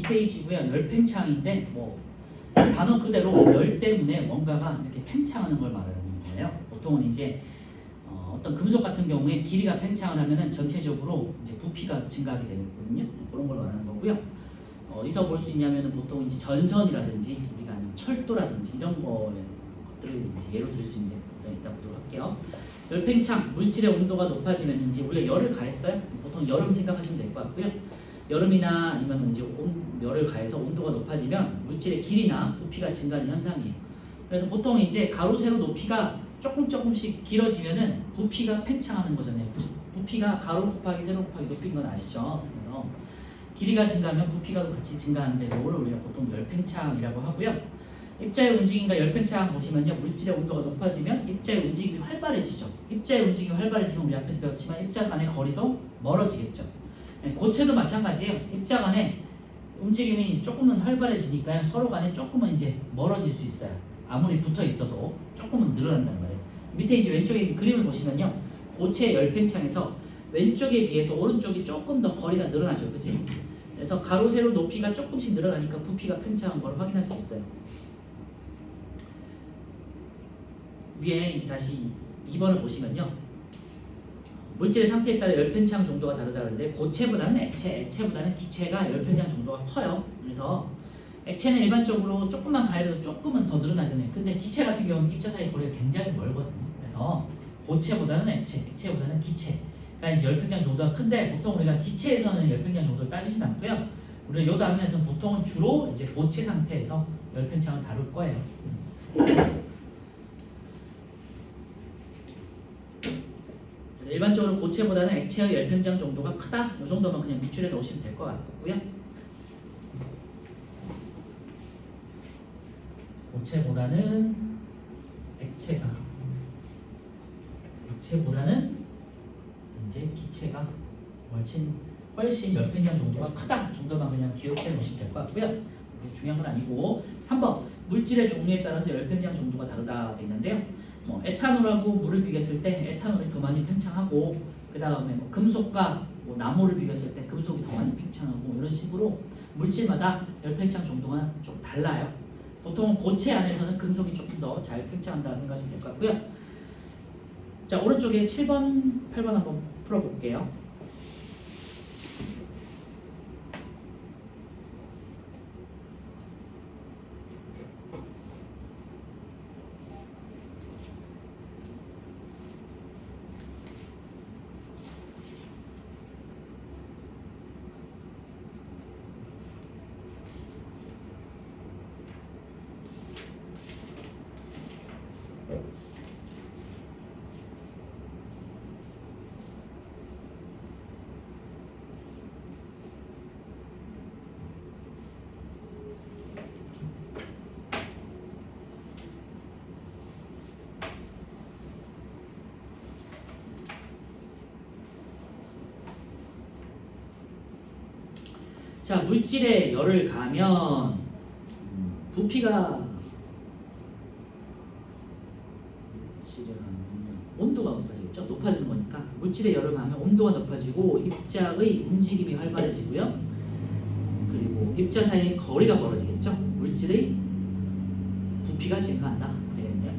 스테이지고요. 열 팽창인데 뭐 단어 그대로 열 때문에 뭔가가 이렇게 팽창하는 걸 말하는 거예요. 보통은 이제 어떤 금속 같은 경우에 길이가 팽창을 하면은 전체적으로 이제 부피가 증가하게 되거든요. 그런 걸 말하는 거고요. 어디서 볼 수 있냐면은 보통 이제 전선이라든지 우리가 아니면 철도라든지 이런 것들을 이제 예로 들 수 있는데 이따 보도록 할게요. 열팽창, 물질의 온도가 높아지면 이제 우리가 열을 가했어요. 보통 여름 생각하시면 될 것 같고요. 여름이나 아니면 이제 열을 가해서 온도가 높아지면 물질의 길이나 부피가 증가하는 현상이에요. 그래서 보통 이제 가로 세로 높이가 조금씩 길어지면은 부피가 팽창하는 거잖아요. 그렇죠? 부피가 가로 곱하기 세로 곱하기 높이인 건 아시죠? 그래서 길이가 증가하면 부피가 같이 증가하는데 이거를 우리가 보통 열팽창이라고 하고요. 입자의 움직임과 열팽창 보시면요. 물질의 온도가 높아지면 입자의 움직임이 활발해지죠. 입자의 움직임이 활발해지면 우리 앞에서 배웠지만 입자 간의 거리도 멀어지겠죠. 고체도 마찬가지예요. 입자 간의 움직임이 이제 조금은 활발해지니까요. 서로 간에 조금은 이제 멀어질 수 있어요. 아무리 붙어 있어도 조금은 늘어난단 말이에요. 밑에 이제 왼쪽에 그림을 보시면요. 고체 열팽창에서 왼쪽에 비해서 오른쪽이 조금 더 거리가 늘어나죠. 그치? 그래서 가로 세로 높이가 조금씩 늘어나니까 부피가 팽창한 걸 확인할 수 있어요. 위에 이제 다시 2번을 보시면요. 물질의 상태에 따라 열팽창 정도가 다르다는데 고체보다는 액체보다는 기체가 열팽창 정도가 커요. 그래서 액체는 일반적으로 조금만 가해도 조금은 더 늘어나잖아요. 근데 기체 같은 경우는 입자 사이 거리가 굉장히 멀거든요. 그래서 고체보다는 액체보다는 기체. 그러니까 이제 열팽창 정도가 큰데 보통 우리가 기체에서는 열팽창 정도를 따지진 않고요. 우리가 요 단원에서는 보통은 주로 이제 고체 상태에서 열팽창을 다룰 거예요. 일반적으로 고체보다는 액체의 열팽창 정도가 크다. 이 정도만 그냥 밑줄에 넣으시면 될 것 같고요. 고체보다는 액체보다는 이제 기체가 훨씬 열팽창 정도가 크다 정도만 그냥 기억해 놓으시면 될 것 같고요. 중요한 건 아니고 3번 물질의 종류에 따라서 열팽창 정도가 다르다 되어 있는데요. 에탄올하고 물을 비교했을 때 에탄올이 더 많이 팽창하고 그 다음에 금속과 나무를 비교했을 때 금속이 더 많이 팽창하고 이런 식으로 물질마다 열팽창 정도가 좀 달라요. 보통 고체 안에서는 금속이 조금 더 잘 팽창한다고 생각하시면 될 것 같고요. 자, 오른쪽에 7번, 8번 한번 풀어볼게요. 자, 물질에 열을 가하면 부피가 온도가 높아지겠죠? 높아지는 거니까 물질에 열을 가하면 온도가 높아지고 입자의 움직임이 활발해지고요. 그리고 입자 사이의 거리가 멀어지겠죠? 물질의 부피가 증가한다 되겠네요.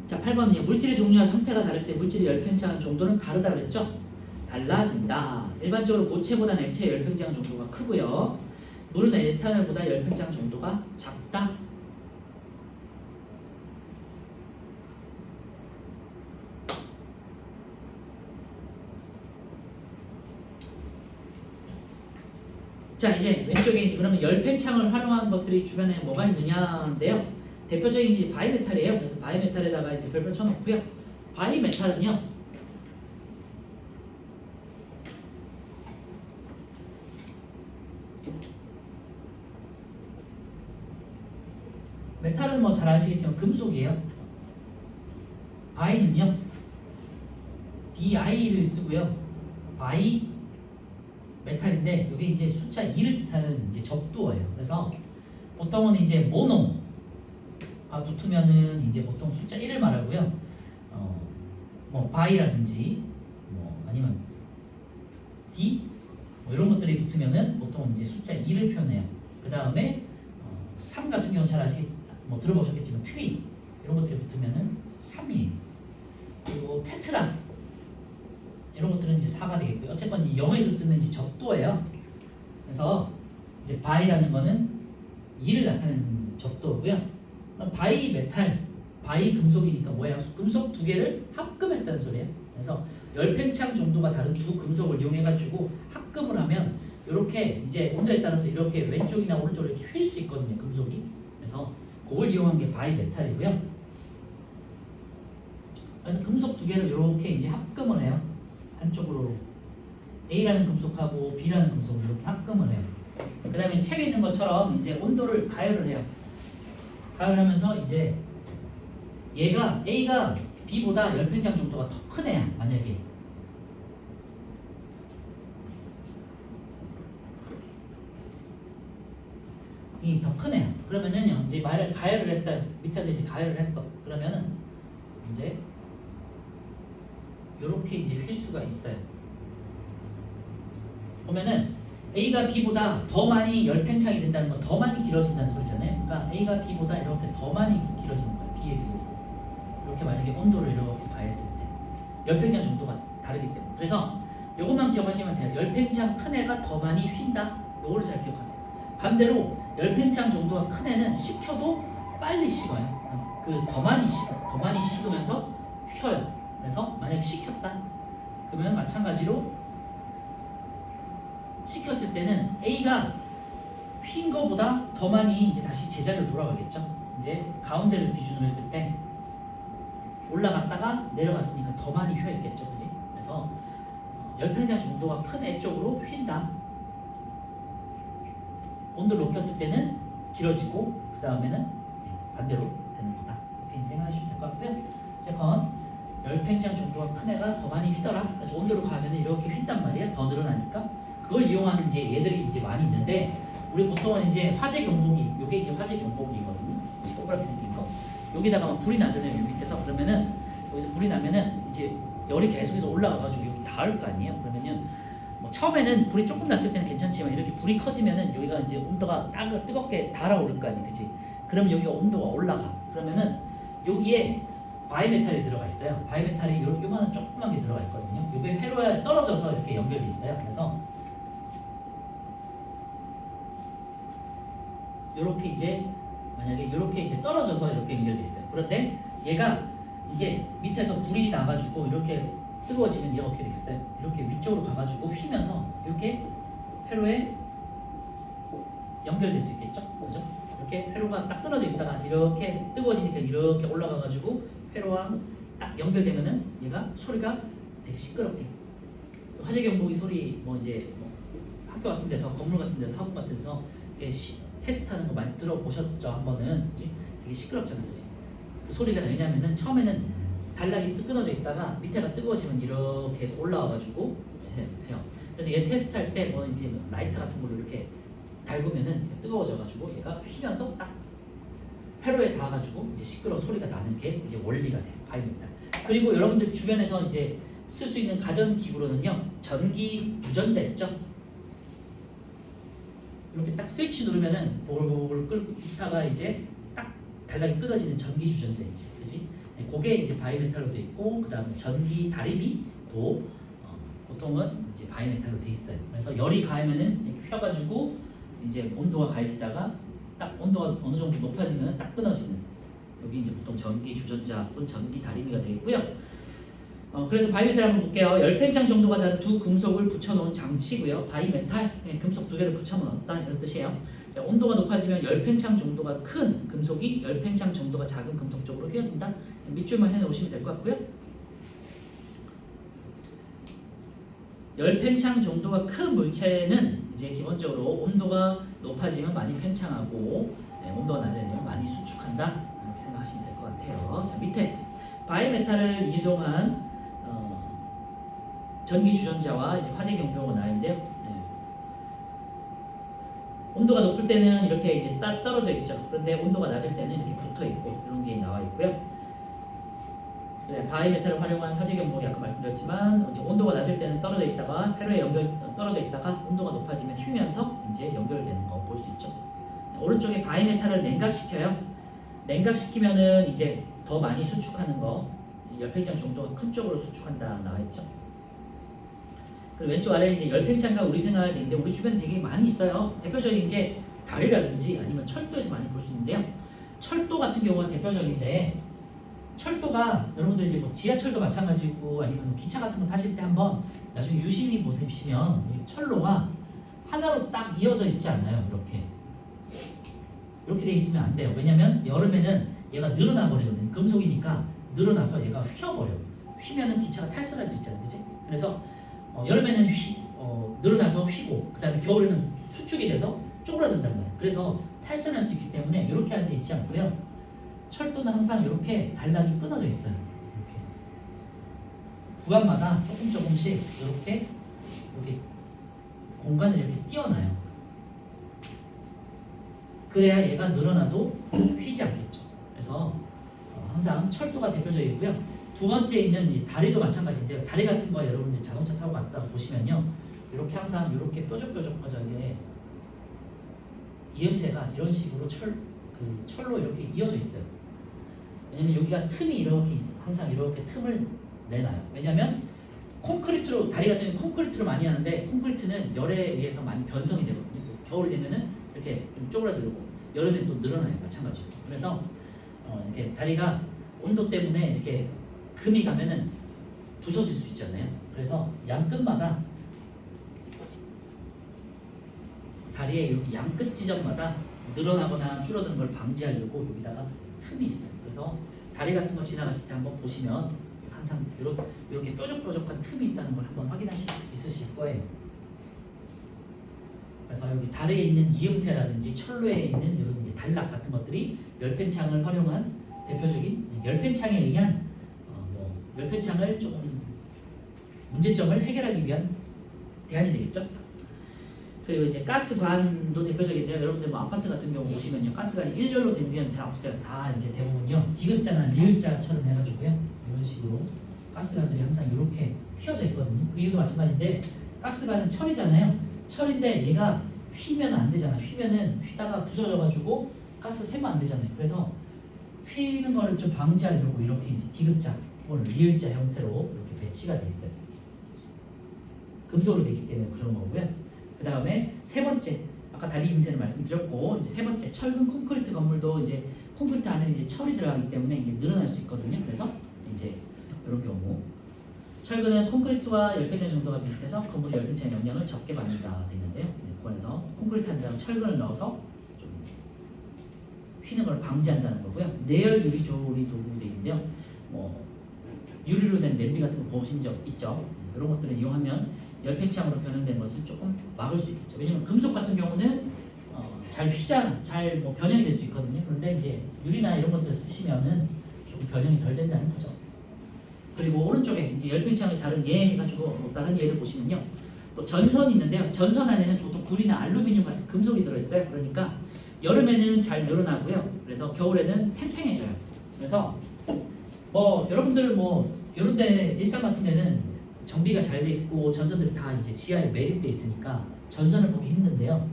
자, 8번은요. 물질의 종류와 상태가 다를 때 물질의 열팽창 정도는 다르다 그랬죠? 달라진다. 일반적으로 고체보다는 액체 열팽창 정도가 크고요. 물은 에탄올보다 열팽창 정도가 작다. 자, 이제 왼쪽에 이제 그러면 열팽창을 활용한 것들이 주변에 뭐가 있느냐인데요. 대표적인 이제 바이메탈이에요. 그래서 바이메탈에다가 이제 별표 쳐놓고요. 바이메탈은요. 메탈은 뭐 잘 아시겠지만 금속이에요. 바이는요. BI를 쓰고요. 바이 메탈인데 이게 이제 숫자 2를 뜻하는 이제 접두어예요. 그래서 보통은 이제 모노가 붙으면은 이제 보통 숫자 1을 말하고요. 뭐 바이라든지 뭐 아니면 D 뭐 이런 것들이 붙으면은 보통 이제 숫자 2를 표현해요. 그 다음에 3 같은 경우는 잘 뭐 들어보셨겠지만 트리 이런 것들이 붙으면은 3이에요. 그리고 테트라 이런 것들은 이제 4가 되겠고요. 어쨌건 이 영어에서 쓰는 이제 접도예요. 그래서 이제 바이라는 거는 2를 나타내는 접도고요. 바이 메탈, 바이 금속이니까 뭐예요? 금속 두 개를 합금했다는 소리예요. 그래서 열팽창 정도가 다른 두 금속을 이용해가지고 합금을 하면 이렇게 이제 온도에 따라서 이렇게 왼쪽이나 오른쪽으로 이렇게 휠 수 있거든요. 금속이. 그래서 그걸 이용한 게 바이 메탈이고요. 그래서 금속 두 개를 이렇게 이제 합금을 해요. 한쪽으로 A라는 금속하고 B라는 금속을 이렇게 합금을 해요. 그 다음에 책에 있는 것처럼 이제 온도를 가열을 해요. 가열하면서 이제 얘가 A가 B보다 열팽창 정도가 더 큰 애야. 만약에 이 더 큰 애야. 그러면은요 이제 말을 가열을 했어요. 밑에서 이제 가열을 했어. 그러면은 이제 요렇게 이제 휠 수가 있어요. 보면은 A가 B보다 더 많이 열팽창이 된다는 건 더 많이 길어진다는 소리잖아요. 그러니까 A가 B보다 이렇게 더 많이 길어지는 거예요. B에 비해서. 이렇게 만약에 온도를 이렇게 가했을 때 열팽창 정도가 다르기 때문에. 그래서 요것만 기억하시면 돼요. 열팽창 큰 애가 더 많이 휜다. 요거를 잘 기억하세요. 반대로 열팽창 정도가 큰 애는 식혀도 빨리 식어요. 그 더 많이 식으면서 휘어요. 그래서 만약에 식혔다. 그러면 마찬가지로 식혔을 때는 A가 휜 거보다 더 많이 이제 다시 제자리로 돌아가겠죠. 이제 가운데를 기준으로 했을 때 올라갔다가 내려갔으니까 더 많이 휘어있겠죠, 그지? 그래서 열팽창 정도가 큰 애 쪽으로 휜다. 온도를 높였을 때는 길어지고 그 다음에는 반대로 되는 거다. 이렇게 생각하시면 될 것 같고요. 어쨌건 열팽창 정도가 큰 애가 더 많이 휘더라. 그래서 온도를 가면 이렇게 휜단 말이야. 더 늘어나니까. 그걸 이용하는 이제 얘들이 이제 많이 있는데 우리 보통은 이제 화재 경보기, 요게 이제 화재 경보기거든요. 동그랗게 생긴 거. 여기다가 막 불이 나잖아요. 여기 밑에서. 그러면은 여기서 불이 나면은 이제 열이 계속해서 올라가가지고 여기 닿을 거 아니에요. 그러면은 뭐 처음에는 불이 조금 났을 때는 괜찮지만 이렇게 불이 커지면은 여기가 이제 온도가 뜨겁게 달아오를 거 아니에요. 그치? 그럼 여기가 온도가 올라가. 그러면은 여기에 바이메탈이 들어가 있어요. 바이메탈이 요만한 조그만 게 들어가 있거든요. 요게 회로에 떨어져서 이렇게 연결돼 있어요. 그래서 요렇게 이제 만약에 요렇게 이제 떨어져서 이렇게 연결돼 있어요. 그런데 얘가 이제 밑에서 불이 나가지고 이렇게 뜨거워지면 얘가 어떻게 되겠어요? 이렇게 위쪽으로 가가지고 휘면서 이렇게 회로에 연결될 수 있겠죠? 그죠? 이렇게 회로가 딱 떨어져 있다가 이렇게 뜨거워지니까 이렇게 올라가가지고 회로와 딱 연결되면은 얘가 소리가 되게 시끄럽게 화재 경보기 소리 뭐 이제 뭐 학교 같은 데서 건물 같은 데서 학원 같은 데서 이렇게 테스트하는 거 많이 들어보셨죠? 한 번은 그치? 되게 시끄럽잖아요, 그치? 그 소리가 왜냐면은 처음에는 단락이 끊어져 있다가 밑에가 뜨거워지면 이렇게 해서 올라와가지고 해요. 그래서 얘 테스트할 때 뭐 이제 라이터 같은 걸로 이렇게 달구면은 뜨거워져가지고 얘가 휘면서 딱 회로에 닿아가지고 이제 시끄러운 소리가 나는 게 이제 원리가 돼요. 바이메탈. 그리고 여러분들 주변에서 이제 쓸 수 있는 가전 기구로는요, 전기 주전자 있죠? 이렇게 딱 스위치 누르면은 보글보글 끓다가 이제 딱 단락이 끊어지는 전기 주전자 있지, 그지? 네, 그게 이제 바이메탈로 돼 있고, 그 다음에 전기 다리미도 보통은 이제 바이메탈로 돼 있어요. 그래서 열이 가면은 이렇게 휘어가지고 이제 온도가 가해지다가 딱 온도가 어느 정도 높아지면 딱 끊어지는 여기 이제 보통 전기 주전자 또는 전기 다리미가 되겠고요. 그래서 바이메탈 한번 볼게요. 열팽창 정도가 다른 두 금속을 붙여놓은 장치고요. 바이메탈, 네, 금속 두 개를 붙여놓았다 이런 뜻이에요. 자, 온도가 높아지면 열팽창 정도가 큰 금속이 열팽창 정도가 작은 금속 쪽으로 휘어진다. 밑줄만 해놓으시면 될 것 같고요. 열팽창 정도가 큰 물체는 이제 기본적으로 온도가 높아지면 많이 팽창하고 온도가 낮아지면 많이 수축한다. 이렇게 생각하시면 될 것 같아요. 자, 밑에 바이메탈을 이용한 전기 주전자와 이제 화재 경보가 나와 있는데요. 온도가 높을 때는 이렇게 이제 떨어져 있죠. 그런데 온도가 낮을 때는 이렇게 붙어 있고 이런 게 나와 있고요. 네, 바이메탈을 활용한 화재 경보기 아까 말씀드렸지만 이제 온도가 낮을 때는 떨어져 있다가 회로에 떨어져 있다가 온도가 높아지면 휘면서 이제 연결되는 거 볼 수 있죠. 네, 오른쪽에 바이메탈을 냉각시켜요. 냉각시키면은 이제 더 많이 수축하는 거, 열팽창 정도가 큰 쪽으로 수축한다 나와 있죠. 그리고 왼쪽 아래에 이제 열팽창과 우리 생활 돼 있는데 우리 주변에 되게 많이 있어요. 대표적인 게 다리라든지 아니면 철도에서 많이 볼 수 있는데요. 철도 같은 경우는 대표적인데 철도가 여러분들 이제 뭐 지하철도 마찬가지고 아니면 기차 같은 거 타실 때 한번 나중에 유심히 보시면 이 철로가 하나로 딱 이어져 있지 않아요. 이렇게 돼 있으면 안 돼요. 왜냐면 여름에는 얘가 늘어나 버리거든요. 금속이니까 늘어나서 얘가 휘어버려. 휘면은 기차가 탈선할 수 있잖아요. 그치? 그래서 여름에는 늘어나서 휘고 그 다음에 겨울에는 수축이 돼서 쪼그라든단 말이에요. 그래서 탈선할 수 있기 때문에 이렇게 하돼 있지 않고요. 철도는 항상 이렇게 단락이 끊어져 있어요. 이렇게 구간마다 조금씩 이렇게 공간을 이렇게 띄워놔요. 그래야 얘가 늘어나도 휘지 않겠죠. 그래서 항상 철도가 대표적이고요. 두 번째 있는 이 다리도 마찬가지인데요. 다리 같은 거 여러분들 자동차 타고 갔다가 보시면요, 이렇게 항상 이렇게 뾰족뾰족하게 이음새가 이런 식으로 철로 이렇게 이어져 있어요. 왜냐면 여기가 틈이 이렇게 있어. 항상 이렇게 틈을 내놔요. 왜냐면 콘크리트로, 다리 같은 경우는 콘크리트로 많이 하는데 콘크리트는 열에 의해서 많이 변성이 되거든요. 겨울이 되면은 이렇게 좀 쪼그라들고 여름엔 또 늘어나요. 마찬가지로. 그래서 이렇게 다리가 온도 때문에 이렇게 금이 가면은 부서질 수 있잖아요. 그래서 양 끝마다 다리의 여기 양 끝 지점마다 늘어나거나 줄어드는 걸 방지하려고 여기다가 틈이 있어요. 그래서 다리 같은 거 지나가실 때 한번 보시면 항상 이렇게 뾰족뾰족한 틈이 있다는 걸 한번 확인하실 수 있으실 거예요. 그래서 여기 다리에 있는 이음새라든지 철로에 있는 이런 단락 같은 것들이 열팽창을 활용한 대표적인 열팽창에 의한 열팽창을 조금 문제점을 해결하기 위한 대안이 되겠죠. 그리고 이제 가스관도 대표적인데요. 여러분들 뭐 아파트 같은 경우 보시면요, 가스관이 일렬로 된 뒤에는 다 이제 대부분요 디귿자나 리을자처럼 해가지고요, 이런 식으로 가스관들이 항상 이렇게 휘어져 있거든요. 그 이유도 마찬가지인데 가스관은 철이잖아요. 철인데 얘가 휘면 안 되잖아. 휘면은 휘다가 부서져가지고 가스 새면 안 되잖아요. 그래서 휘는 거를 좀 방지하려고 이렇게 이제 디귿자 혹은 리을자 형태로 이렇게 배치가 돼 있어요. 금속으로 되어 있기 때문에 그런 거고요. 그 다음에 세 번째, 아까 다리 임새를 말씀드렸고, 이제 세 번째 철근 콘크리트 건물도 이제 콘크리트 안에 이제 철이 들어가기 때문에 이게 늘어날 수 있거든요. 그래서 이제 이런 경우 철근은 콘크리트와 열팽창 정도가 비슷해서 건물의 열팽창의 영향을 적게 받는다 되어 있는데요. 그래서 콘크리트 안에다가 철근을 넣어서 좀 휘는 걸 방지한다는 거고요. 내열 유리 조리 도구 되어 있는데요. 유리로 된 냄비 같은 거 보신 적 있죠? 이런 것들을 이용하면 열팽창으로 변형된 것을 조금 막을 수 있겠죠. 왜냐면 금속 같은 경우는 잘 변형이 될 수 있거든요. 그런데 이제 유리나 이런 것들 쓰시면은 조금 변형이 덜 된다는 거죠. 그리고 오른쪽에 이제 열팽창의 다른 예 해가지고 다른 예를 보시면요, 또 전선이 있는데요. 전선 안에는 보통 구리나 알루미늄 같은 금속이 들어있어요. 그러니까 여름에는 잘 늘어나고요. 그래서 겨울에는 팽팽해져요. 그래서 여러분들 이런데 일산 같은 데는 정비가 잘 돼 있고 전선들이 다 이제 지하에 매립돼 있으니까 전선을 보기 힘든데요.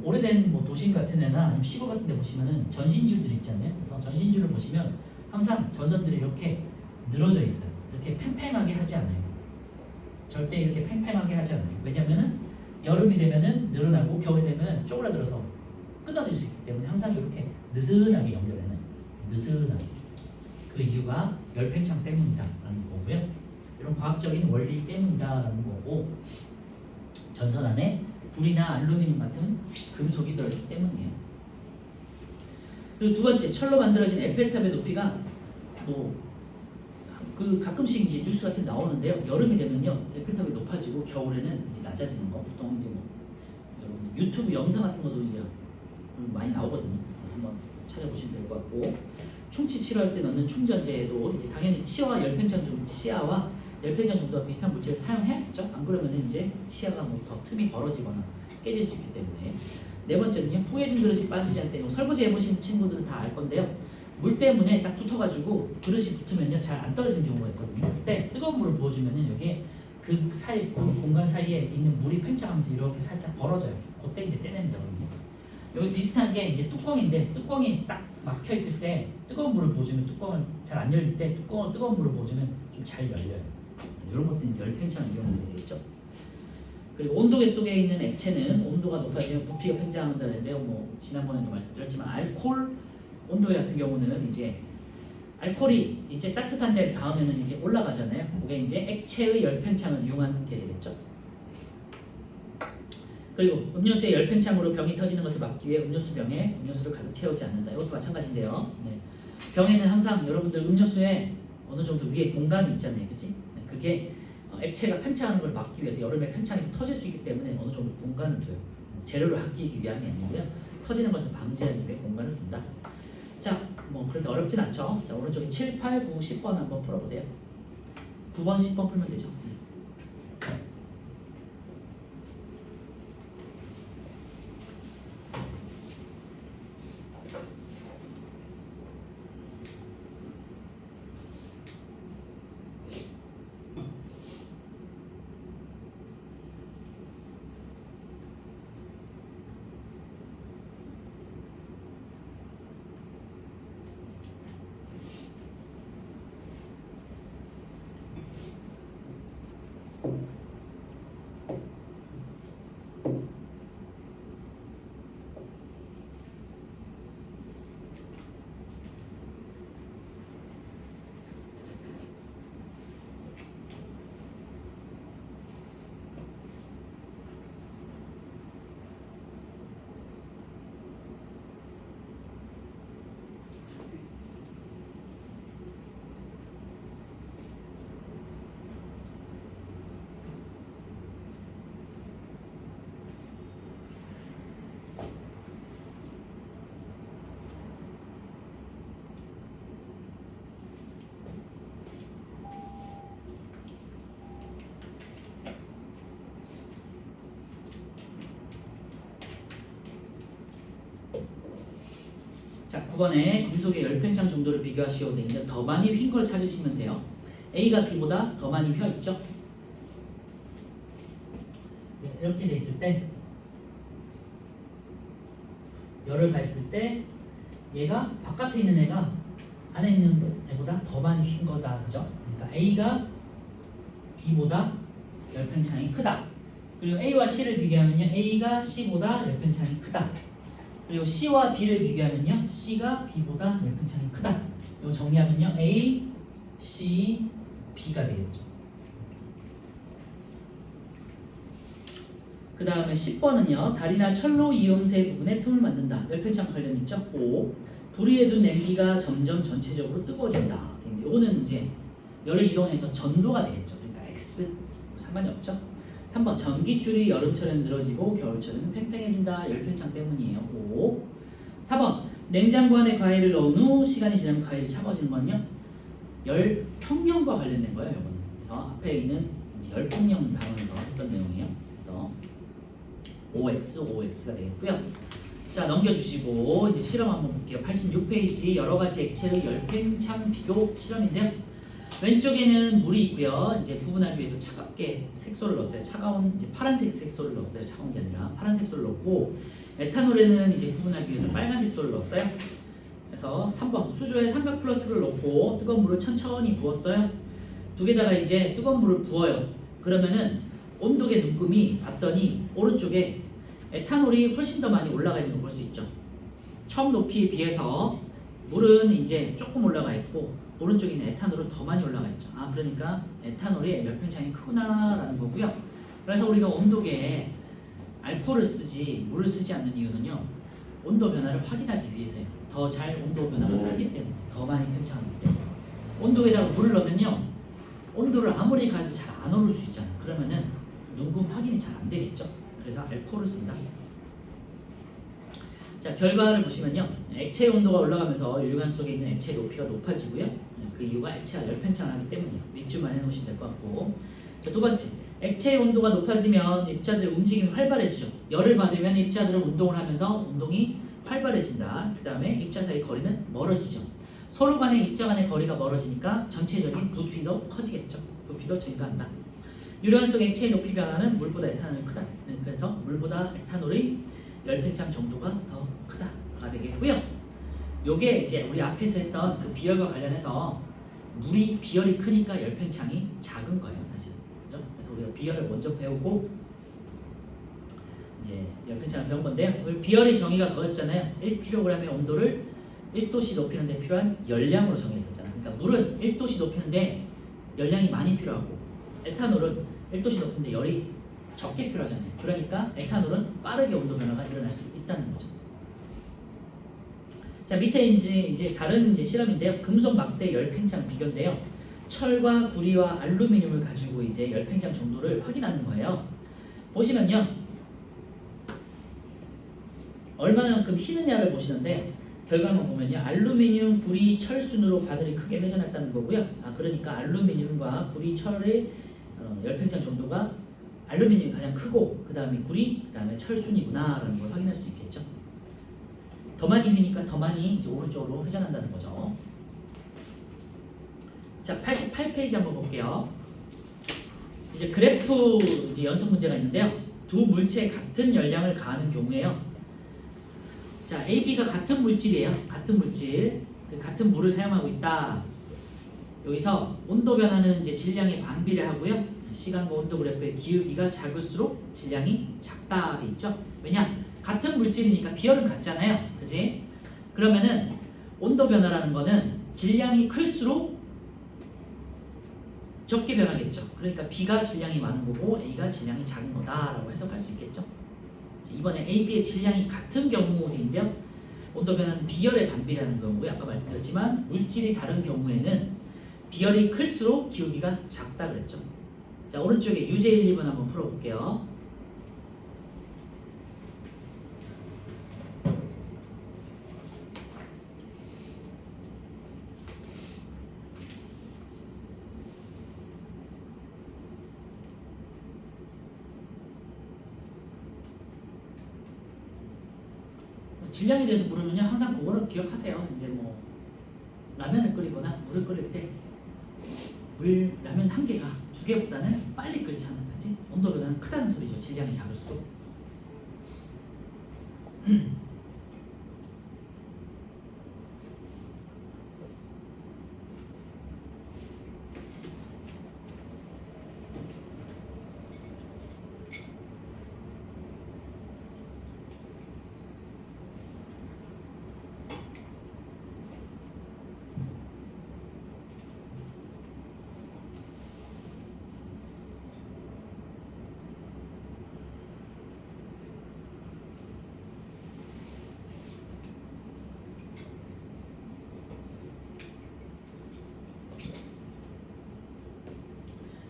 오래된 도심 같은 데나 아니면 시골 같은 데 보시면은 전신줄들이 있잖아요. 그래서 전신줄을 보시면 항상 전선들이 이렇게 늘어져 있어요. 이렇게 팽팽하게 하지 않아요. 절대 이렇게 팽팽하게 하지 않아요. 왜냐면은 여름이 되면은 늘어나고 겨울이 되면은 쪼그라들어서 끊어질 수 있기 때문에 항상 이렇게 느슨하게 연결해는, 느슨하게. 그 이유가 열팽창 때문이다라는 거고요. 이런 과학적인 원리 때문이다라는 거고, 전선 안에 불이나 알루미늄 같은 금속이 들어있기 때문이에요. 그리고 두 번째, 철로 만들어진 에펠탑의 높이가 가끔씩 이제 뉴스 같은 데 나오는데요. 여름이 되면요 에펠탑이 높아지고 겨울에는 이제 낮아지는 거, 보통 이제 여러분 유튜브 영상 같은 것도 이제 많이 나오거든요. 한번 찾아보시면 될 것 같고, 충치 치료할 때 넣는 충전재도 이제 당연히 치아와 열팽창 정도가 비슷한 물질을 사용해야겠죠. 안 그러면 이제 치아가 더 틈이 벌어지거나 깨질 수 있기 때문에. 네 번째는요, 포개진 그릇이 빠지지 않게, 설거지 해보신 친구들은 다 알 건데요. 물 때문에 딱 붙어가지고 그릇이 붙으면요 잘 안 떨어지는 경우가 있거든요. 그때 뜨거운 물을 부어주면은 여기에 그 사이 그 공간 사이에 있는 물이 팽창하면서 이렇게 살짝 벌어져요. 그때 이제 떼내면 되거든요. 여기 비슷한 게 이제 뚜껑인데 뚜껑이 딱 막혀 있을 때 뜨거운 물을 부어주면 뚜껑을 잘 안 열릴 때 뜨거운 물을 부어주면 좀 잘 열려요. 이런 것들은 열 팽창 이용이 되겠죠. 그리고 온도계 속에 있는 액체는 온도가 높아지면 부피가 팽창한다는데요. 뭐 지난번에도 말씀드렸지만 알코올 온도계 같은 경우는 이제 알코올이 이제 따뜻한 데 닿으면 이게 올라가잖아요. 그게 이제 액체의 열 팽창을 이용한 게 되겠죠. 그리고 음료수의 열 팽창으로 병이 터지는 것을 막기 위해 음료수 병에 음료수를 가득 채우지 않는다. 이것도 마찬가지인데요. 네. 병에는 항상 여러분들 음료수에 어느 정도 위에 공간이 있잖아요, 그치? 네. 그게 액체가 팽창하는 걸 막기 위해서 여름에 팽창해서 터질 수 있기 때문에 어느 정도 공간을 둬요. 재료를 아끼기 위함이 아니고요. 터지는 것을 방지하기 위해 공간을 둔다. 자, 뭐 그렇게 어렵진 않죠. 자, 오른쪽에 7, 8, 9, 10번 한번 풀어보세요. 9번, 10번 풀면 되죠. 자, 9번에 금속의 열 팽창 정도를 비교하시오 돼 있는데 더 많이 휜 걸 찾으시면 돼요. A가 B보다 더 많이 휘어 있죠. 네, 이렇게 돼 있을 때 열을 가했을 때 얘가 바깥에 있는 애가 안에 있는 애보다 더 많이 휜 거다, 그죠? 그러니까 A가 B보다 열 팽창이 크다. 그리고 A와 C를 비교하면요, A가 C보다 열 팽창이 크다. 그리고 C와 B를 비교하면요, C가 B보다 열 팽창이 크다. 이거 정리하면요, A, C, B가 되겠죠. 그 다음에 10번은요, 달이나 철로 이음새 부분에 틈을 만든다. 열 팽창 관련 있죠? 5. 불위에 둔 냄비가 점점 전체적으로 뜨거워진다. 이거는 이제 열을 이동해서 전도가 되겠죠. 그러니까 X 상관이 없죠. 3번 전기줄이 여름철에는 늘어지고 겨울철에는 팽팽해진다. 열 팽창 때문이에요. 5. 4번 냉장고 안에 과일을 넣은 후 시간이 지나면 과일이 차가워지는 건요, 열 평형과 관련된 거예요. 이거는. 그래서 앞에 있는 열 평형 단원에서 했던 내용이에요. 그래서 OX, OX가 되겠고요. 자, 넘겨주시고 이제 실험 한번 볼게요. 86페이지 여러 가지 액체의 열 팽창 비교 실험인데요. 왼쪽에는 물이 있고요. 이제 구분하기 위해서 차갑게 색소를 넣었어요. 차가운 이제 파란색 색소를 넣었어요. 차가운 게 아니라 파란 색소를 넣고, 에탄올에는 이제 구분하기 위해서 빨간 색소를 넣었어요. 그래서 3번 수조에 삼각 플러스를 넣고 뜨거운 물을 천천히 부었어요. 두 개다가 이제 뜨거운 물을 부어요. 그러면은 온도계 눈금이 봤더니 오른쪽에 에탄올이 훨씬 더 많이 올라가 있는 걸 볼 수 있죠. 처음 높이에 비해서 물은 이제 조금 올라가 있고 오른쪽에 있는 에탄올은 더 많이 올라가 있죠. 아, 그러니까 에탄올의 열 팽창이 크구나라는 거고요. 그래서 우리가 온도계에 알코올을 쓰지 물을 쓰지 않는 이유는요, 온도 변화를 확인하기 위해서요. 더 잘 온도 변화가 크기 때문에, 더 많이 팽창하기 때문에. 온도에다가 물을 넣으면요, 온도를 아무리 가도 잘 안 오를 수 있잖아요. 그러면은 눈금 확인이 잘 안 되겠죠. 그래서 알코올을 쓴다. 자, 결과를 보시면요, 액체의 온도가 올라가면서 유리관 속에 있는 액체의 높이가 높아지고요. 그 이유가 액체가 열 팽창을 하기 때문이에요. 밑줄만 해놓으시면 될 것 같고. 자, 두 번째, 액체의 온도가 높아지면 입자들의 움직임이 활발해지죠. 열을 받으면 입자들은 운동을 하면서 운동이 활발해진다. 그 다음에 입자 사이 거리는 멀어지죠. 서로 간의 입자 간의 거리가 멀어지니까 전체적인 부피도 커지겠죠. 부피도 증가한다. 유료한 속 액체의 높이 변화는 물보다 에탄올이 크다. 그래서 물보다 에탄올의 열 팽창 정도가 더 크다가 되겠고요. 요게 이제 우리 앞에서 했던 그 비열과 관련해서 비열이 크니까 열 팽창이 작은 거예요, 사실. 그죠? 그래서 우리가 비열을 먼저 배우고 이제 열 팽창을 배운 건데요. 비열의 정의가 그거였잖아요. 1kg의 온도를 1도씨 높이는 데 필요한 열량으로 정했었잖아요. 그러니까 물은 1도씨 높이는데 열량이 많이 필요하고 에탄올은 1도씨 높은데 열이 적게 필요하잖아요. 그러니까 에탄올은 빠르게 온도 변화가 일어날 수 있다는 거죠. 자, 밑에 이제 다른 실험인데요. 금속 막대 열 팽창 비교인데요. 철과 구리와 알루미늄을 가지고 이제 열 팽창 정도를 확인하는 거예요. 보시면요. 얼마만큼 희느냐를 보시는데 결과만 보면요. 알루미늄, 구리, 철 순으로 바늘이 크게 회전했다는 거고요. 그러니까 알루미늄과 구리, 철의 열 팽창 정도가 알루미늄이 가장 크고 그 다음에 구리, 그 다음에 철순이구나라는 걸 확인할 수 있겠죠. 더 많이 휘니까 더 많이 이제 오른쪽으로 회전한다는 거죠. 자, 88페이지 한번 볼게요. 이제 그래프 이제 연습 문제가 있는데요. 두 물체에 같은 열량을 가하는 경우에요. 자, A, B가 같은 물질이에요. 같은 물질, 같은 물을 사용하고 있다. 여기서 온도 변화는 이제 질량에 반비례하고요. 시간과 온도 그래프의 기울기가 작을수록 질량이 작다 돼 있죠. 왜냐? 같은 물질이니까 비열은 같잖아요. 그지? 그러면은 온도 변화라는 거는 질량이 클수록 적게 변하겠죠. 그러니까 B가 질량이 많은 거고 A가 질량이 작은 거다라고 해석할 수 있겠죠. 이번에 A, B의 질량이 같은 경우인데요. 온도 변화는 비열에 반비례하는 경우고요. 아까 말씀드렸지만 물질이 다른 경우에는 비열이 클수록 기울기가 작다 그랬죠. 자, 오른쪽에 유제 1, 2번 한번 풀어볼게요. 질량에 대해서 물으면요, 항상 그거를 기억하세요. 이제 뭐 라면을 끓이거나 물을 끓일 때 라면 한 개가 두 개보다는 빨리 끓잖아, 그치? 온도 변화는 크다는 소리죠. 질량이 작을수록.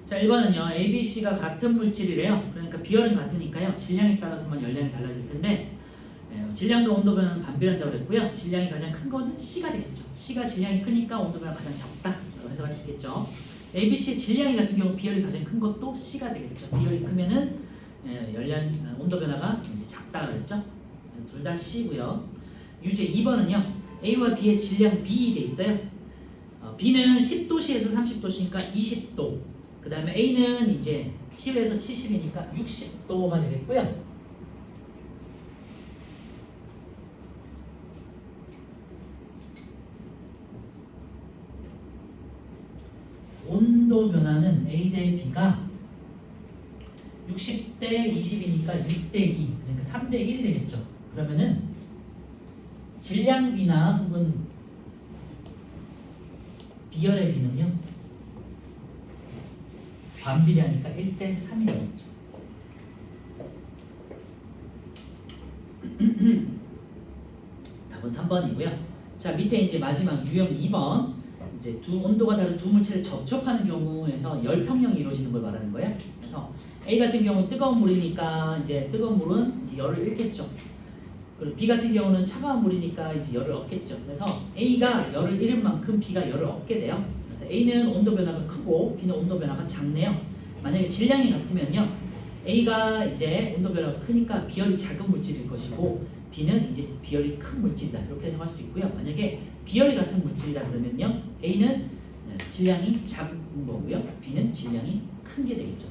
자, 1번은요. A, B, C가 같은 물질이래요. 그러니까 비열은 같으니까요. 질량에 따라서만 열량이 달라질 텐데 질량과 온도 변화는 반비례한다고 그랬고요. 질량이 가장 큰 거는 C가 되겠죠. C가 질량이 크니까 온도 변화가 가장 적다라고 해석할 수 있겠죠. A, B, C의 질량이 같은 경우 비열이 가장 큰 것도 C가 되겠죠. 비열이 크면은 온도 변화가 이제 작다 그랬죠. 둘 다 C고요. 유제 2번은요. A와 B의 질량 B 돼 있어요. B는 10도씨에서 30도씨니까 20도. 그 다음에 A는 이제 10에서 70이니까 60도가 되겠고요. 온도 변화는 A 대 B가 60대 20이니까 6대 2, 그러니까 3대 1이 되겠죠. 그러면은 질량 B나 혹은 비열의 B는요. 반비례하니까 1대 3이 되겠죠. 답은 3번이고요. 자, 밑에 이제 마지막 유형 2번. 이제 온도가 다른 두 물체를 접촉하는 경우에서 열 평형이 이루어지는 걸 말하는 거예요. 그래서 A 같은 경우는 뜨거운 물이니까 이제 뜨거운 물은 이제 열을 잃겠죠. 그리고 B 같은 경우는 차가운 물이니까 이제 열을 얻겠죠. 그래서 A가 열을 잃은 만큼 B가 열을 얻게 돼요. 그래서 A는 온도 변화가 크고 B는 온도 변화가 작네요. 만약에 질량이 같으면요, A가 이제 온도 변화가 크니까 비열이 작은 물질일 것이고 B는 이제 비열이 큰 물질이다 이렇게 해석할 수 있고요. 만약에 비열이 같은 물질이다 그러면요, A는 질량이 작은 거고요, B는 질량이 큰 게 되겠죠.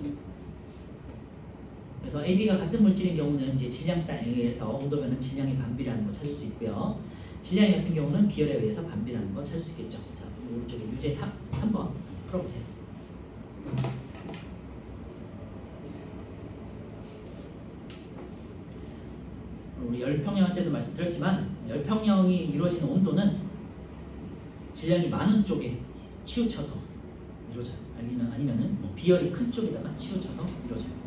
그래서 A, B가 같은 물질인 경우는 이제 질량에 의해서 온도변은 질량이 반비라는 거 찾을 수 있고요. 질량이 같은 경우는 비열에 의해서 반비라는 거 찾을 수 있겠죠. 자, 오른쪽에 유제 3번 풀어보세요. 우리 열평형 때도 말씀드렸지만 열평형이 이루어지는 온도는 질량이 많은 쪽에 치우쳐서 이루어져요. 아니면은 뭐 비열이 큰 쪽에다가 치우쳐서 이루어져요.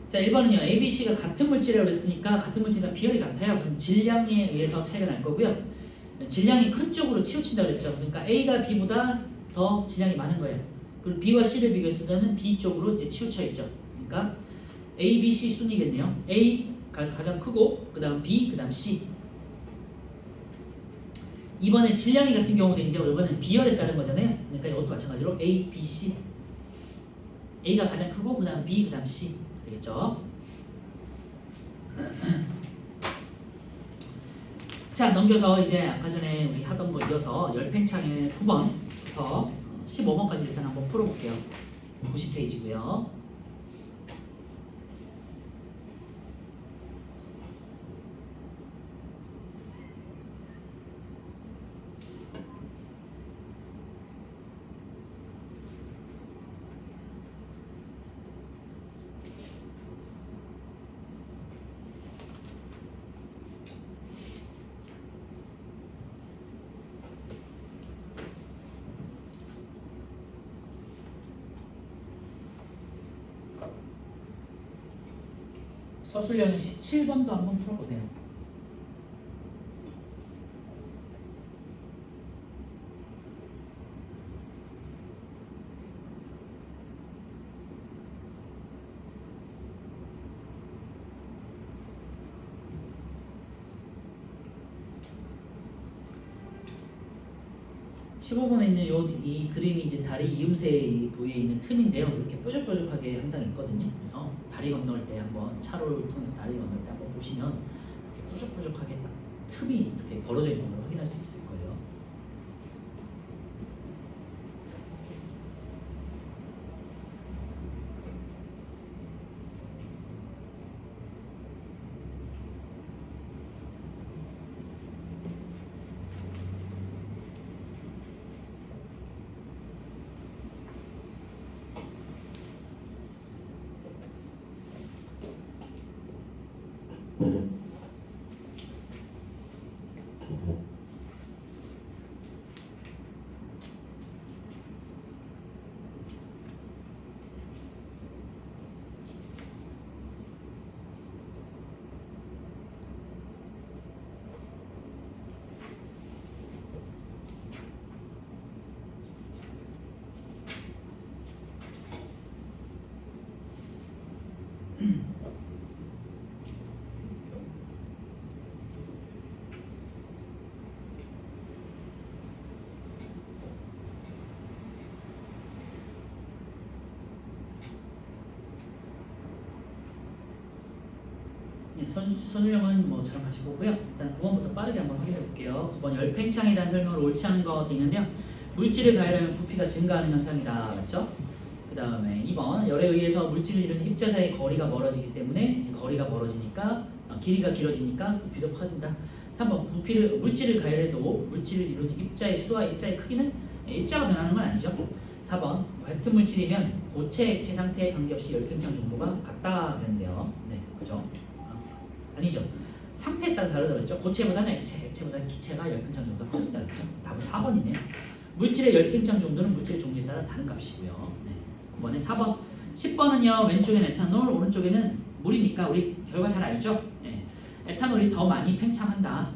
자, 1번은요. A, B, C가 같은 물질이라고 했으니까 같은 물질이나 비열이 같아요. 그럼 질량에 의해서 차이가 날 거고요. 질량이 큰 쪽으로 치우친다고 그랬죠. 그러니까 A가 B보다 더 질량이 많은 거예요. 그리고 B와 C를 비교했을 때는 B 쪽으로 이제 치우쳐 있죠. 그러니까 A, B, C 순이겠네요. A가 가장 크고 그 다음 B, 그 다음 C. 이번에 질량이 같은 경우도 있는데 이번엔 비열에 따른 거잖아요. 그러니까 이것도 마찬가지로 A, B, C. A가 가장 크고 그 다음 B, 그 다음 C 되겠죠. 자, 넘겨서 이제 아까 전에 우리 하던 거 이어서 열팽창의 9번부터 15번까지 일단 한번 풀어볼게요. 90페이지고요. 서술형 17번도 한번 풀어보세요. (15번에) 있는 이 그림이 이제 다리 이음새 부위에 있는 틈인데요. 이렇게 뾰족뾰족하게 항상 있거든요. 그래서 다리 건널 때 한번 차로를 통해서 다리 건널 때 한번 보시면 이렇게 뾰족뾰족하게 딱 틈이 이렇게 벌어져 있는 걸 확인할 수 있을 거예요. 선율형은 뭐 저랑 같이 보고요. 일단 9번부터 빠르게 한번 확인해 볼게요. 9번 열팽창에 대한 설명을 옳지 않은 것도 있는데요. 물질을 가열하면 부피가 증가하는 현상이다. 맞죠? 그 다음에 2번 열에 의해서 물질을 이루는 입자 사이의 거리가 멀어지기 때문에 이제 거리가 멀어지니까 길이가 길어지니까 부피도 커진다. 3번 물질을 가열해도 물질을 이루는 입자의 수와 입자의 크기는 입자가 변하는 건 아니죠. 4번 같은 물질이면 고체 액체 상태에 관계없이 열팽창 정도가 같다 그랬는데요. 네, 그죠? 아니죠. 상태에 따라 다르다 그랬죠. 고체보다는 액체보다는 기체가 열팽창 정도가 커진다 그랬죠. 답은 4번이네요. 물질의 열팽창 정도는 물질의 종류에 따라 다른 값이고요. 네, 9번에 4번. 10번은요. 왼쪽에는 에탄올, 오른쪽에는 물이니까 우리 결과 잘 알죠? 네. 에탄올이 더 많이 팽창한다.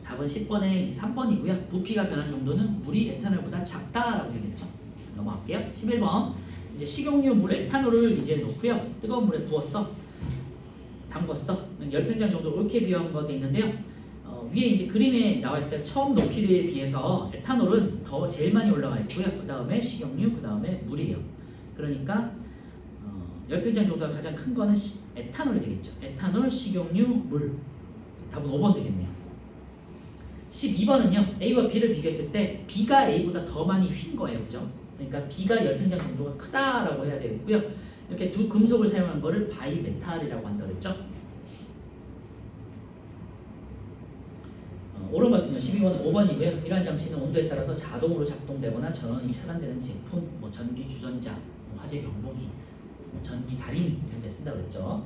답은 10번에 이제 3번이고요. 부피가 변한 정도는 물이 에탄올보다 작다라고 얘기했죠. 넘어갈게요. 11번. 이제 식용유 물 에탄올을 이제 넣고요. 뜨거운 물에 부었어. 담궜어. 열팽창 정도 옳게 비교한 것도 있는데요. 위에 이제 그림에 나와 있어요. 처음 높이에 비해서 에탄올은 더 제일 많이 올라가 있고요. 그 다음에 식용유, 그 다음에 물이에요. 그러니까 열팽창 정도가 가장 큰 거는 에탄올이 되겠죠. 에탄올, 식용유, 물. 답은 5번 되겠네요. 12번은요. A와 B를 비교했을 때 B가 A보다 더 많이 휜 거예요. 그죠? 그러니까 B가 열팽창 정도가 크다라고 해야 되고요. 이렇게 두 금속을 사용한 거를 바이메탈이라고 한다고 했죠. 옳은 것은요. 12번은 5번이고요. 이러한 장치는 온도에 따라서 자동으로 작동되거나 전원이 차단되는 제품, 전기 주전자, 화재 경보기, 전기 다리미 이런 데 쓴다고 했죠.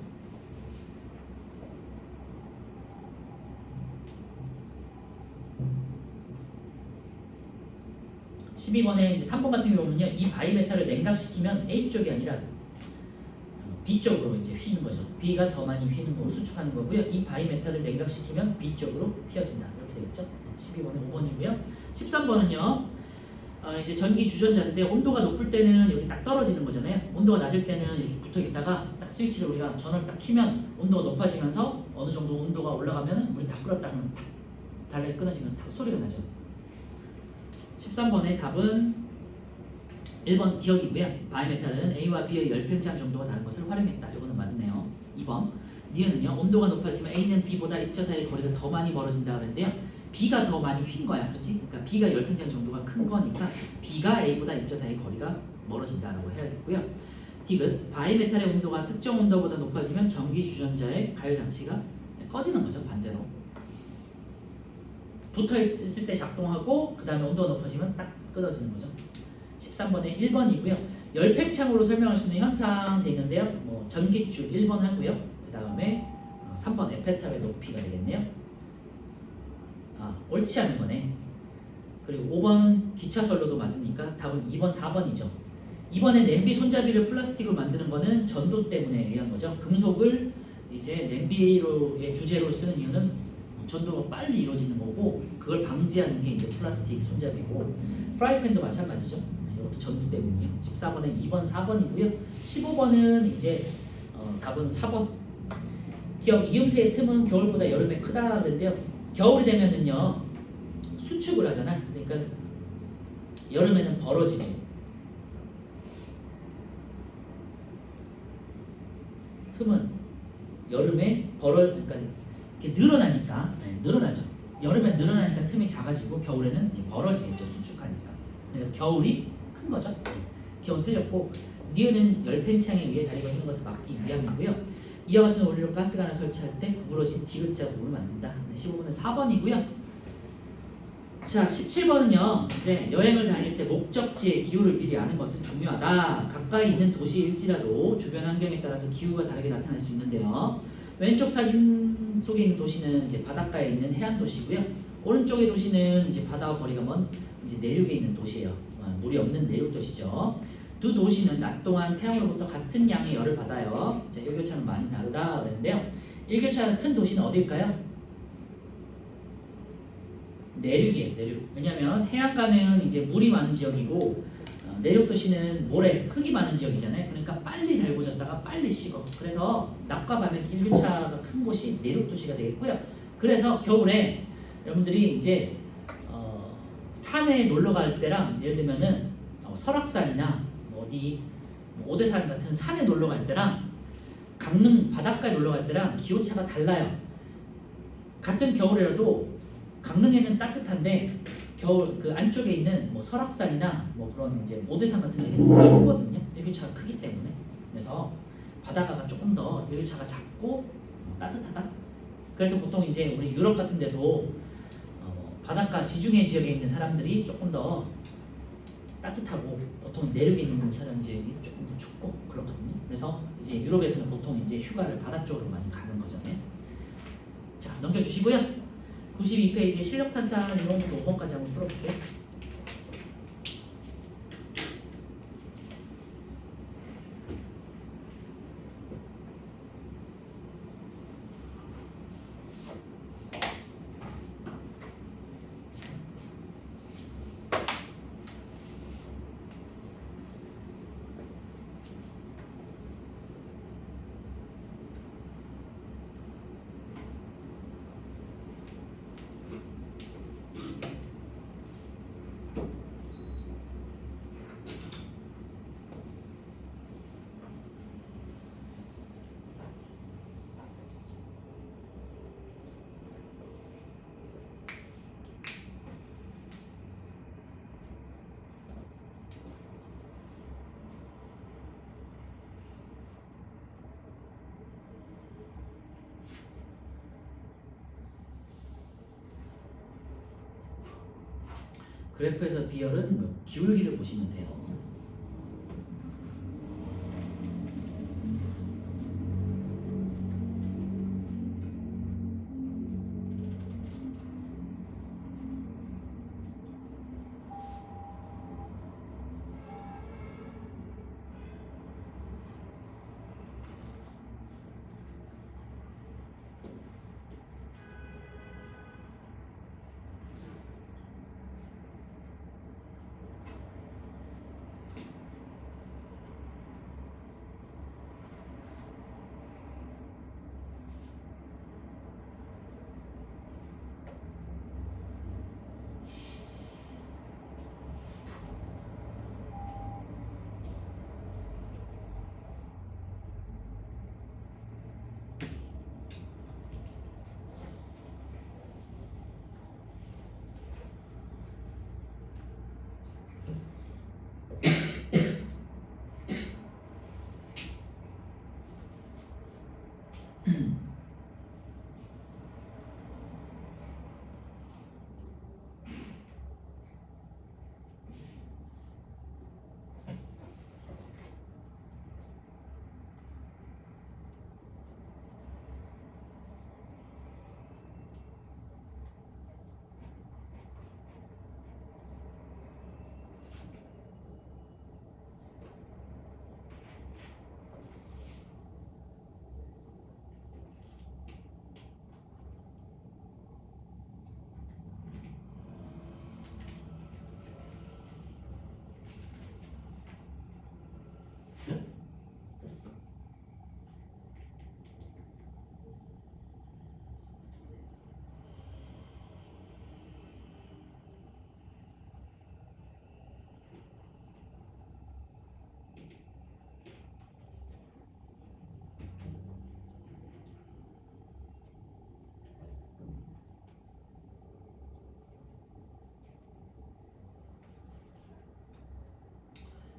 12번에 이제 3번 같은 경우는요. 이 바이메탈을 냉각시키면 A 쪽이 아니라 B 쪽으로 이제 휘는 거죠. B가 더 많이 휘는 거 수축하는 거고요. 이 바이메탈을 냉각시키면 B 쪽으로 휘어진다. 이렇게 되겠죠. 12번은 5번이고요. 13번은요. 이제 전기 주전자인데 온도가 높을 때는 이렇게 딱 떨어지는 거잖아요. 온도가 낮을 때는 이렇게 붙어 있다가 딱 스위치를 우리가 전원을 딱 키면 온도가 높아지면서 어느 정도 온도가 올라가면 물이 다 끓었다 하면 탁 달래 끊어지면 탁 소리가 나죠. 13번의 답은 1번 기억이고요. 바이메탈은 A와 B의 열팽창 정도가 다른 것을 활용했다. 이거는 맞네요. 2번 니은은요. 온도가 높아지면 A는 B보다 입자 사이의 거리가 더 많이 멀어진다 그랬는데요. B가 더 많이 휜 거야. 그렇지? 그러니까 B가 열팽창 정도가 큰 거니까 B가 A보다 입자 사이의 거리가 멀어진다라고 해야겠고요. D은 바이메탈의 온도가 특정 온도보다 높아지면 전기 주전자의 가열 장치가 꺼지는 거죠. 반대로. 붙어 있을 때 작동하고 그 다음에 온도가 높아지면 딱 끊어지는 거죠. 13번에 1번이고요. 열팽창으로 설명할 수 있는 현상 돼 있는데요. 전기줄 1번 하고요. 그 다음에 3번 에펠탑의 높이가 되겠네요. 옳지 않은 거네. 그리고 5번 기차선로도 맞으니까 답은 2번, 4번이죠. 이번에 냄비 손잡이를 플라스틱으로 만드는 거는 전도 때문에 의한 거죠. 금속을 이제 냄비로의 주재로 쓰는 이유는 전도가 빨리 이루어지는 거고 그걸 방지하는 게 이제 플라스틱 손잡이고 프라이팬도 마찬가지죠. 이것도 전도 때문이에요. 14번에 2번, 4번이고요. 15번은 이제 답은 4번. 기억 이음새의 틈은 겨울보다 여름에 크다 그랬는데요. 겨울이 되면은요 수축을 하잖아. 그러니까 여름에는 벌어지고 틈은 여름에 그러니까 이렇게 늘어나니까 늘어나죠. 여름에 늘어나니까 틈이 작아지고 겨울에는 이제 벌어지겠죠. 수축하니까. 그러니까 겨울이 큰 거죠. 기억은 틀렸고 니은은 열팽창에 의해 다리가 휘는 것을 막기 위함이고요. 이와 같은 원리로 가스관을 설치할 때 구부러진 디귿자 부분을 만든다. 15번은 4번이고요. 자, 17번은요. 이제 여행을 다닐 때 목적지의 기후를 미리 아는 것은 중요하다. 가까이 있는 도시일지라도 주변 환경에 따라서 기후가 다르게 나타날 수 있는데요. 왼쪽 사진 속에 있는 도시는 이제 바닷가에 있는 해안 도시고요. 오른쪽의 도시는 이제 바다와 거리가 먼 이제 내륙에 있는 도시예요. 물이 없는 내륙 도시죠. 두 도시는 낮 동안 태양으로부터 같은 양의 열을 받아요. 자, 일교차는 많이 다르다 그랬는데요. 일교차가 큰 도시는 어딜까요? 내륙이에요. 내륙. 왜냐하면 해안가는 이제 물이 많은 지역이고 내륙 도시는 모래, 흙이 많은 지역이잖아요. 그러니까 빨리 달궈졌다가 빨리 식어. 그래서 낮과 밤의 일교차가 큰 곳이 내륙 도시가 되겠고요. 그래서 겨울에 여러분들이 이제 산에 놀러 갈 때랑 예를 들면은 설악산이나 어디 오대산 같은 산에 놀러 갈 때랑 강릉 바닷가에 놀러 갈 때랑 기온차가 달라요. 같은 겨울이라도 강릉에는 따뜻한데 겨울 그 안쪽에 있는 설악산이나 그런 이제 오대산 같은 데는 춥거든요. 일교차가 크기 때문에. 그래서 바다가 조금 더 일교차가 작고 따뜻하다. 그래서 보통 이제 우리 유럽 같은 데도 바닷가 지중해 지역에 있는 사람들이 조금 더 따뜻하고 보통 내륙에 있는 사람 지역이 조금 더 춥고 그렇거든요. 그래서 이제 유럽에서는 보통 이제 휴가를 바다 쪽으로 많이 가는 거잖아요. 자, 넘겨주시고요. 92페이지 실력 탄탄 이런 것도 5번까지 한번 풀어볼게요. 그래프에서 비열은 뭐 기울기를 보시면 돼요.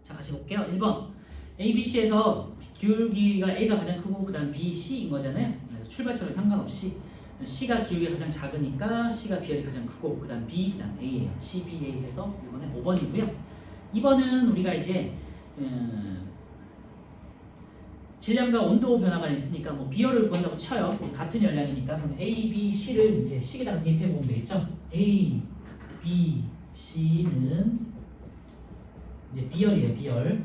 자, 같이 볼게요. 1번 ABC에서 기울기가 A가 가장 크고 그 다음 B, C인 거잖아요. 그래서 출발점에 상관없이 C가 기울기가 가장 작으니까 C가 비열이 가장 크고 그 다음 B, 그 다음 A예요. C, B, A 해서 1번에 5번이고요. 2번은 우리가 이제 질량과 온도 변화가 있으니까 뭐 비열을 구한다고 쳐요. 같은 열량이니까 그럼 A, B, C를 이제 식에다가 대입해 보면 되겠죠. A, B, C는 이제 비열이에요, 비열.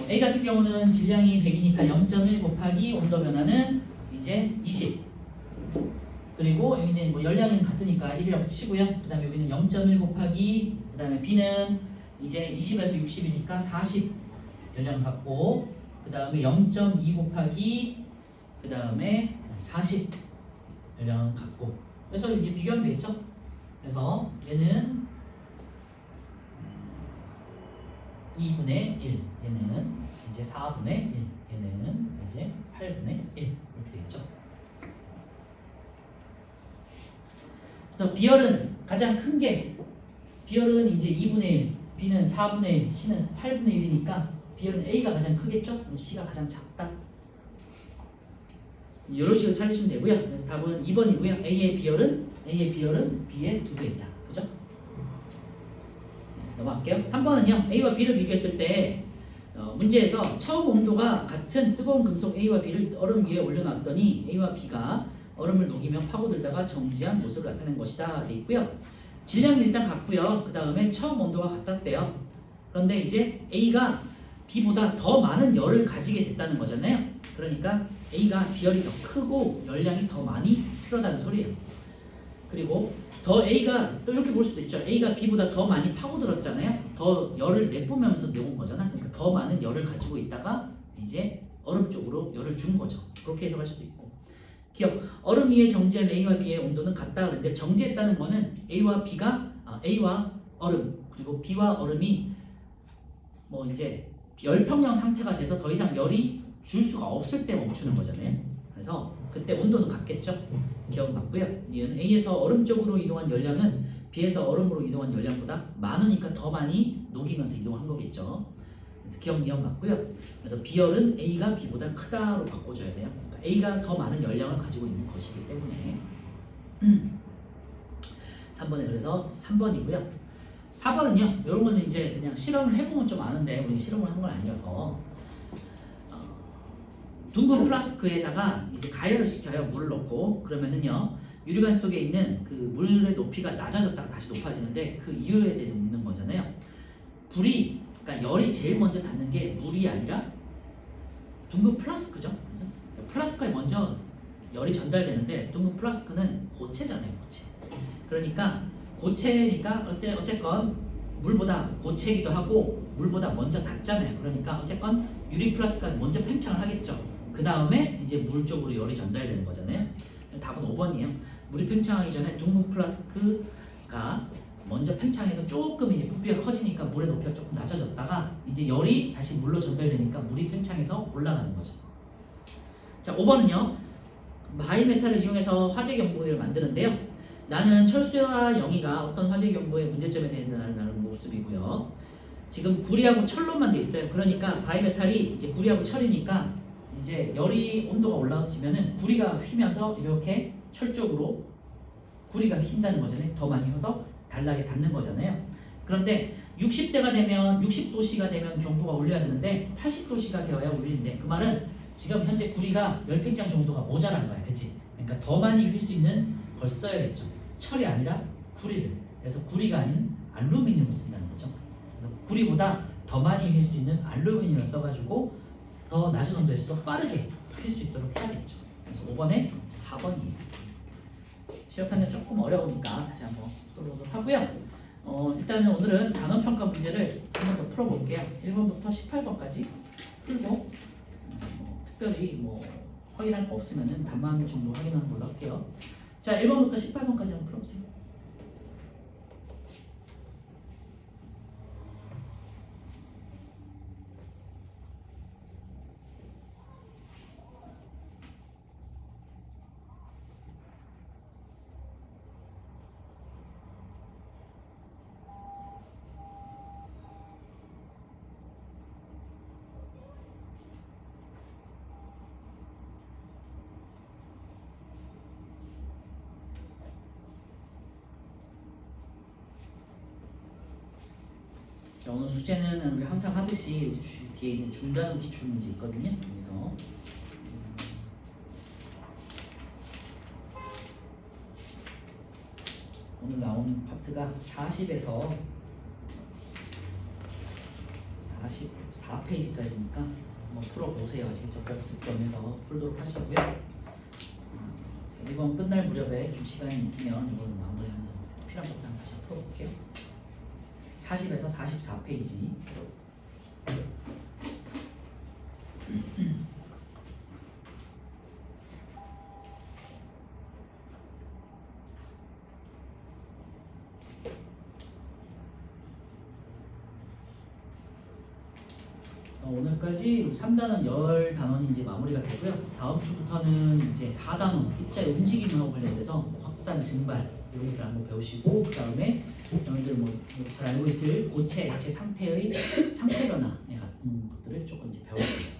A 같은 경우는 질량이 100이니까 0.1 곱하기 온도 변화는 이제 20. 그리고 여기는 뭐 열량은 같으니까 1이라고 치고요. 그 다음에 여기는 0.1 곱하기 그 다음에 B는 이제 20에서 60이니까 40 열량 갖고 그 다음에 0.2 곱하기 그 다음에 40 열량 갖고 그래서 이제 비교하면 되겠죠. 그래서 얘는 2분의 1, 얘는 이제 4분의 1, 얘는 이제 8분의 1 이렇게 되겠죠. 그래서 비열은 가장 큰 게 비열은 이제 2분의 1, B는 4분의 1, C는 8분의 1이니까 비열은 A가 가장 크겠죠. 그럼 C가 가장 작다. 이런 식으로 찾으시면 되고요. 그래서 답은 2번이고요. A의 비열은 B의 2배이다. 그죠? 넘어갈게요. 3번은요. A와 B를 비교했을 때 문제에서 처음 온도가 같은 뜨거운 금속 A와 B를 얼음 위에 올려놨더니 A와 B가 얼음을 녹이며 파고들다가 정지한 모습을 나타낸 것이다 돼 있고요. 질량이 일단 같고요. 그 다음에 처음 온도가 같았대요. 그런데 이제 A가 B보다 더 많은 열을 가지게 됐다는 거잖아요. 그러니까 A가 비열이 더 크고 열량이 더 많이 필요하다는 소리예요. 그리고 더 A가 또 이렇게 볼 수도 있죠. A가 B보다 더 많이 파고들었잖아요. 더 열을 내뿜으면서 내온 거잖아. 그러니까 더 많은 열을 가지고 있다가 이제 얼음 쪽으로 열을 준 거죠. 그렇게 해석할 수도 있고. 기억. 얼음 위에 정지한 A와 B의 온도는 같다 그랬는데 정지했다는 거는 A와 얼음 그리고 B와 얼음이 뭐 이제 열평형 상태가 돼서 더 이상 열이 줄 수가 없을 때 멈추는 거잖아요. 그래서 그때 온도는 같겠죠. 기억 맞고요. 니은 A에서 얼음 쪽으로 이동한 열량은 B에서 얼음으로 이동한 열량보다 많으니까 더 많이 녹이면서 이동한 거겠죠. 그래서 기억 니은 맞고요. 그래서 비열은 A가 B보다 크다로 바꿔줘야 돼요. 그러니까 A가 더 많은 열량을 가지고 있는 것이기 때문에 3번에 그래서 3번이고요. 4번은요. 이런 거는 이제 그냥 실험을 해보면 좀 아는데 우리 실험을 한 건 아니어서 둥근 플라스크에다가 이제 가열을 시켜요. 물을 넣고 그러면은요. 유리관 속에 있는 그 물의 높이가 낮아졌다가 다시 높아지는데 그 이유에 대해서 묻는 거잖아요. 불이 그러니까 열이 제일 먼저 닿는 게 물이 아니라 둥근 플라스크죠. 그죠? 플라스크에 먼저 열이 전달되는데 둥근 플라스크는 고체잖아요. 고체. 그러니까 고체니까 어쨌건 물보다 고체이기도 하고 물보다 먼저 닿잖아요. 그러니까 어쨌건 유리 플라스크가 먼저 팽창을 하겠죠. 그 다음에 이제 물 쪽으로 열이 전달되는 거잖아요. 답은 5번이에요. 물이 팽창하기 전에 둥근 플라스크가 먼저 팽창해서 조금 이제 부피가 커지니까 물의 높이가 조금 낮아졌다가 이제 열이 다시 물로 전달되니까 물이 팽창해서 올라가는 거죠. 자, 5번은요. 바이메탈을 이용해서 화재 경보기를 만드는데요. 나는 철수와 영희가 어떤 화재 경보의 문제점에 대해 나는 모습이고요. 지금 구리하고 철로만 돼 있어요. 그러니까 바이메탈이 이제 구리하고 철이니까 이제 열이 온도가 올라지면은 구리가 휘면서 이렇게 철 쪽으로 구리가 휜다는 거잖아요. 더 많이 휘어서 단락에 닿는 거잖아요. 그런데 60대가 되면 60도씨가 되면 경보가 울려야 되는데 80도씨가 되어야 울리는데 그 말은 지금 현재 구리가 열팽창 정도가 모자란 거야. 그치? 그러니까 더 많이 휠 수 있는 걸 써야겠죠. 철이 아니라 구리를. 그래서 구리가 아닌 알루미늄을 쓴다는 거죠. 그래서 구리보다 더 많이 휠 수 있는 알루미늄을 써가지고 더 낮은 온도에서도 빠르게 휠 수 있도록 해야겠죠. 그래서 5번에 4번이에요. 취업하는 조금 어려우니까 다시 한번 풀어보도록 하고요. 일단은 오늘은 단어평가 문제를 한 번 더 풀어볼게요. 1번부터 18번까지 풀고 특별히 뭐 확인할 거 없으면은 답만 정도 확인하는 걸로 할게요. 자, 1번부터 18번까지 한번 풀어보세요. 자, 오늘 숙제는 우리 항상 하듯이 뒤에 있는 중간 기출 문제 있거든요. 그래서 오늘 나온 파트가 40에서 44페이지까지니까 한번 풀어보세요. 아시겠죠? 복습점에서 풀도록 하시고요. 1번 끝날 무렵에 좀 시간이 있으면 이걸 마무리하면서 필요한 것들 다시 풀어볼게요. 40에서 44페이지. 오늘까지 3단원 10단원이 이제 마무리가 되고요. 다음 주부터는 이제 4단원 입자의 움직임하고 관련돼서 확산, 증발 이런 것들 한번 배우시고 그 다음에 여러분들 뭐 잘 알고 있을 고체, 액체 상태의 상태 변화 같은 것들을 조금 이제 배우세요.